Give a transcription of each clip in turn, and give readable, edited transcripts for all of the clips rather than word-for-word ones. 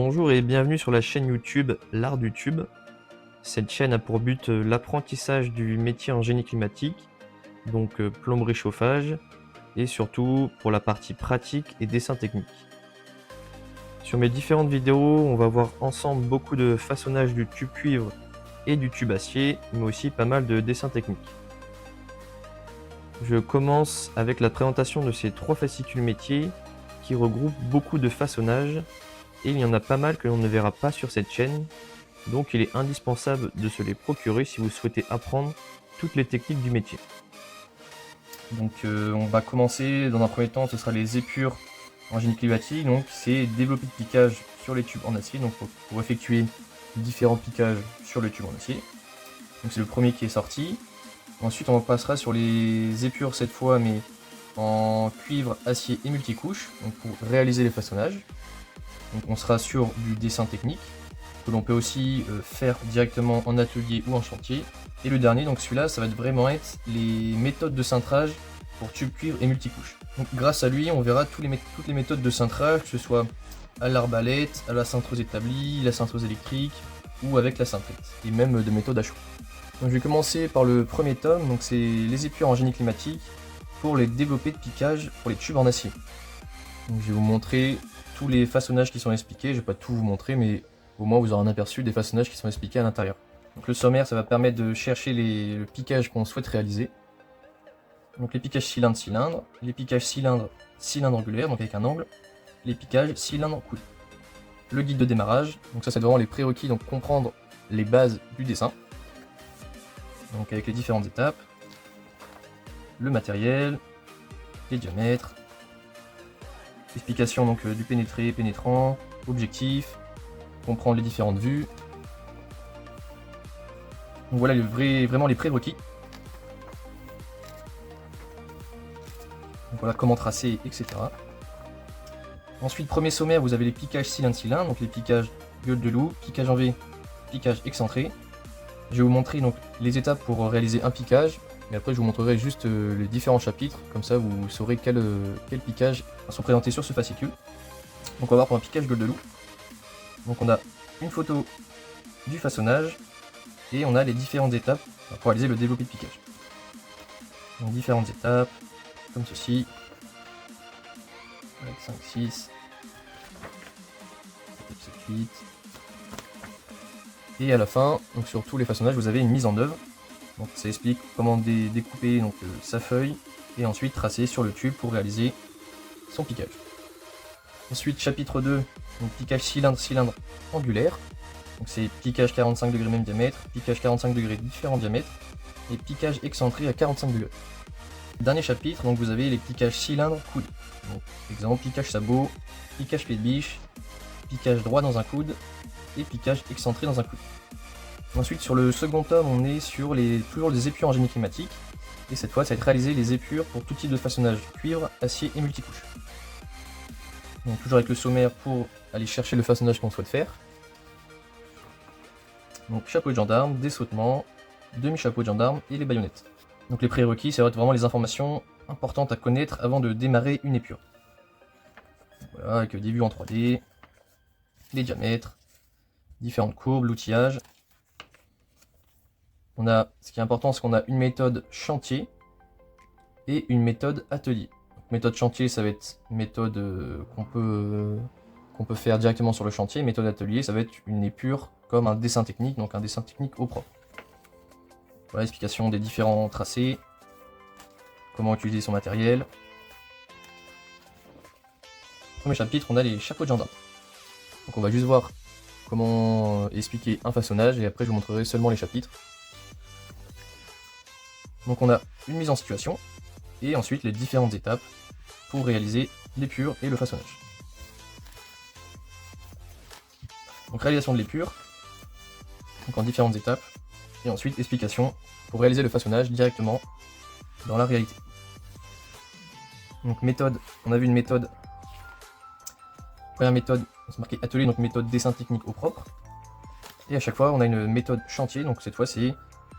Bonjour et bienvenue sur la chaîne YouTube L'Art du Tube. Cette chaîne a pour but l'apprentissage du métier en génie climatique, donc plomberie chauffage, et surtout pour la partie pratique et dessin technique. Sur mes différentes vidéos, on va voir ensemble beaucoup de façonnage du tube cuivre et du tube acier, mais aussi pas mal de dessins techniques. Je commence avec la présentation de ces trois fascicules métiers qui regroupent beaucoup de façonnages, et il y en a pas mal que l'on ne verra pas sur cette chaîne, donc il est indispensable de se les procurer si vous souhaitez apprendre toutes les techniques du métier. Donc on va commencer, dans un premier temps ce sera les épures en génie climatique, donc c'est développer le piquage sur les tubes en acier, donc pour effectuer différents piquages sur le tube en acier. Donc c'est le premier qui est sorti. Ensuite on passera sur les épures cette fois, mais en cuivre, acier et multicouche, donc pour réaliser les façonnages. Donc on sera sur du dessin technique, que l'on peut aussi faire directement en atelier ou en chantier. Et le dernier, donc celui-là, ça va vraiment être les méthodes de cintrage pour tube cuivre et multicouche. Donc grâce à lui, on verra toutes les méthodes de cintrage, que ce soit à l'arbalète, à la cintreuse établie, la cintreuse électrique ou avec la cintrette, et même de méthodes à chaud. Donc je vais commencer par le premier tome, donc c'est les épures en génie climatique pour les développés de piquage pour les tubes en acier. Donc je vais vous montrer tous les façonnages qui sont expliqués, je vais pas tout vous montrer, mais au moins vous aurez un aperçu des façonnages qui sont expliqués à l'intérieur. Donc le sommaire, ça va permettre de chercher le piquage qu'on souhaite réaliser. Donc les piquages cylindre-cylindre, les piquages cylindre angulaire, donc avec un angle, les piquages cylindre-coude. Le guide de démarrage, donc ça c'est vraiment les prérequis, donc comprendre les bases du dessin. Donc avec les différentes étapes, le matériel, les diamètres, explication donc du pénétré, pénétrant, objectif, comprendre les différentes vues. Donc voilà vraiment les prérequis. Donc voilà comment tracer, etc. Ensuite, premier sommaire, vous avez les piquages cylindre-cylindre, donc les piquages gueule de loup, piquage en V, piquage excentré. Je vais vous montrer donc les étapes pour réaliser un piquage, et après je vous montrerai juste les différents chapitres, comme ça vous saurez quels piquages sont présentés sur ce fascicule. Donc on va voir pour un piquage gueule de loup. Donc on a une photo du façonnage, et on a les différentes étapes pour réaliser le développé de piquage. Donc différentes étapes, comme ceci, avec 5, 6, 7, 8. Et à la fin, donc sur tous les façonnages, vous avez une mise en œuvre. Donc ça explique comment découper donc, sa feuille et ensuite tracer sur le tube pour réaliser son piquage. Ensuite, chapitre 2, donc piquage cylindre-cylindre angulaire. Donc c'est piquage 45 degrés même diamètre, piquage 45 degrés différents diamètres, et piquage excentré à 45 degrés. Dernier chapitre, donc vous avez les piquages cylindre coude. Donc exemple, piquage sabot, piquage pied de biche, piquage droit dans un coude, et piquage excentré dans un coude. Ensuite sur le second tome, on est sur toujours les épures en génie climatique, et cette fois ça va être réaliser les épures pour tout type de façonnage, cuivre, acier et multicouche. Donc toujours avec le sommaire pour aller chercher le façonnage qu'on souhaite faire. Donc chapeau de gendarme, dessautement, demi-chapeau de gendarme et les baïonnettes. Donc les prérequis, ça va être vraiment les informations importantes à connaître avant de démarrer une épure. Voilà, avec des vues en 3D, les diamètres, différentes courbes, l'outillage. Ce qui est important, c'est qu'on a une méthode chantier et une méthode atelier. Donc, méthode chantier, ça va être une méthode qu'on peut faire directement sur le chantier. Méthode atelier, ça va être une épure comme un dessin technique, donc un dessin technique au propre. Voilà l'explication des différents tracés, comment utiliser son matériel. Premier chapitre, on a les chapeaux de gendarme. Donc on va juste voir comment expliquer un façonnage et après je vous montrerai seulement les chapitres. Donc on a une mise en situation et ensuite les différentes étapes pour réaliser l'épure et le façonnage. Donc réalisation de l'épure, donc en différentes étapes, et ensuite explication pour réaliser le façonnage directement dans la réalité. Donc méthode, on a vu une méthode, première méthode, c'est marqué atelier, donc méthode dessin technique au propre, et à chaque fois on a une méthode chantier, donc cette fois c'est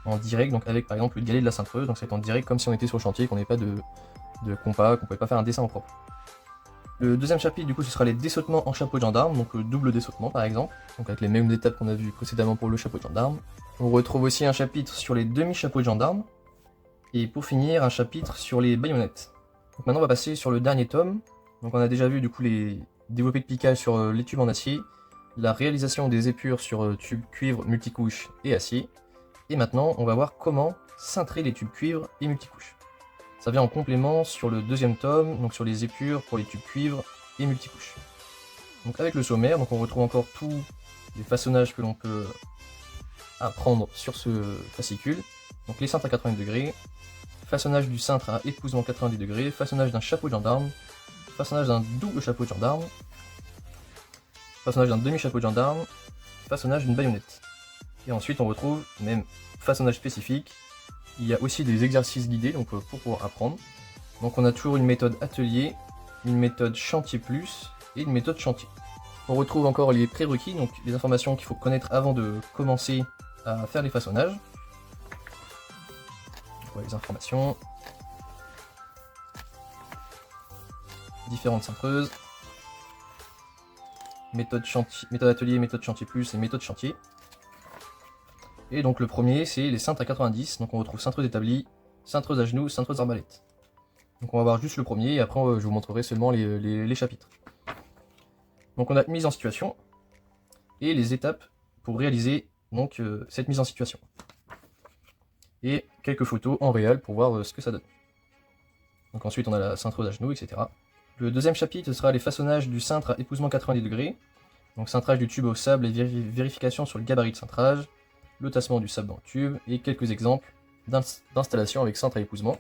en direct, donc avec par exemple le galet de la cintreuse, donc c'est en direct comme si on était sur le chantier, qu'on n'avait pas de compas, qu'on ne pouvait pas faire un dessin au propre. Le deuxième chapitre, du coup, ce sera les dessautements en chapeau de gendarme, donc le double dessautement par exemple, donc avec les mêmes étapes qu'on a vues précédemment pour le chapeau de gendarme. On retrouve aussi un chapitre sur les demi-chapeaux de gendarme, et pour finir, un chapitre sur les baïonnettes. Donc maintenant, on va passer sur le dernier tome. Donc on a déjà vu du coup les développés de piquage sur les tubes en acier, la réalisation des épures sur tubes cuivre multicouches et acier, et maintenant, on va voir comment cintrer les tubes cuivre et multicouches. Ça vient en complément sur le deuxième tome, donc sur les épures pour les tubes cuivre et multicouches. Donc avec le sommaire, donc on retrouve encore tous les façonnages que l'on peut apprendre sur ce fascicule. Donc les cintres à 90 degrés, façonnage du cintre à épousement 90 degrés, façonnage d'un chapeau de gendarme, façonnage d'un double chapeau de gendarme, façonnage d'un demi-chapeau de gendarme, façonnage d'une baïonnette. Et ensuite on retrouve même façonnage spécifique. Il y a aussi des exercices guidés donc pour pouvoir apprendre. Donc on a toujours une méthode atelier, une méthode chantier plus et une méthode chantier. On retrouve encore les prérequis, donc les informations qu'il faut connaître avant de commencer à faire les façonnages. Voilà les informations. Différentes cintreuses. Méthode atelier, méthode chantier plus et méthode chantier. Et donc le premier, c'est les cintres à 90. Donc on retrouve cintreuse établie, cintreuse à genoux, cintreuse arbalète. Donc on va voir juste le premier et après je vous montrerai seulement les chapitres. Donc on a une mise en situation et les étapes pour réaliser donc cette mise en situation. Et quelques photos en réel pour voir ce que ça donne. Donc ensuite on a la cintreuse à genoux, etc. Le deuxième chapitre sera les façonnages du cintre à épousement 90 degrés. Donc cintrage du tube au sable et vérification sur le gabarit de cintrage, le tassement du sable dans le tube et quelques exemples d'installation avec cintre à épousement.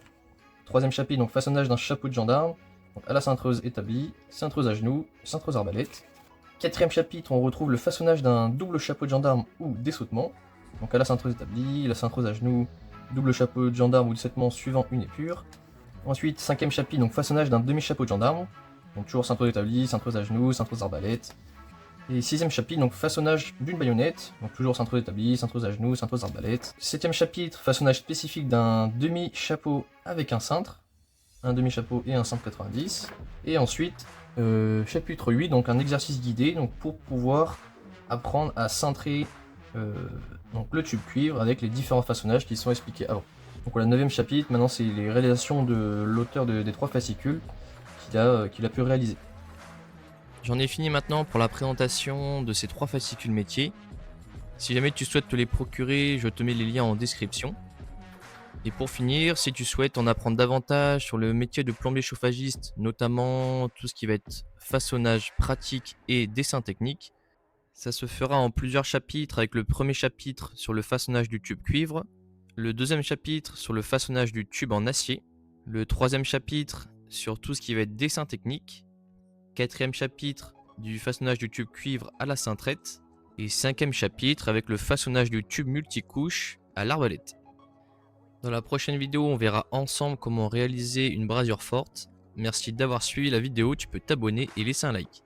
Troisième chapitre, donc façonnage d'un chapeau de gendarme, donc à la cintreuse établie, cintreuse à genoux, cintreuse arbalète. Quatrième chapitre, on retrouve le façonnage d'un double chapeau de gendarme ou dessautement, donc à la cintreuse établie, la cintreuse à genoux, double chapeau de gendarme ou dessautement suivant une épure. Ensuite, cinquième chapitre, donc façonnage d'un demi-chapeau de gendarme, donc toujours cintreuse établie, cintreuse à genoux, cintreuse arbalète. Et sixième chapitre, donc façonnage d'une baïonnette, donc toujours cintreuse établie, cintreuse à genoux, cintreuse arbalète. Septième chapitre, façonnage spécifique d'un demi-chapeau avec un cintre, un demi-chapeau et un cintre 90. Et ensuite, chapitre 8, donc un exercice guidé, donc pour pouvoir apprendre à cintrer donc le tube cuivre avec les différents façonnages qui sont expliqués avant. Donc voilà, 9e chapitre, maintenant c'est les réalisations de l'auteur des trois fascicules qu'il a pu réaliser. J'en ai fini maintenant pour la présentation de ces 3 fascicules métiers. Si jamais tu souhaites te les procurer, je te mets les liens en description. Et pour finir, si tu souhaites en apprendre davantage sur le métier de plombier chauffagiste, notamment tout ce qui va être façonnage pratique et dessin technique, ça se fera en plusieurs chapitres avec le premier chapitre sur le façonnage du tube cuivre, le deuxième chapitre sur le façonnage du tube en acier, le troisième chapitre sur tout ce qui va être dessin technique, quatrième chapitre du façonnage du tube cuivre à la cintrette, et cinquième chapitre avec le façonnage du tube multicouche à l'arbalète. Dans la prochaine vidéo, on verra ensemble comment réaliser une brasure forte. Merci d'avoir suivi la vidéo, tu peux t'abonner et laisser un like.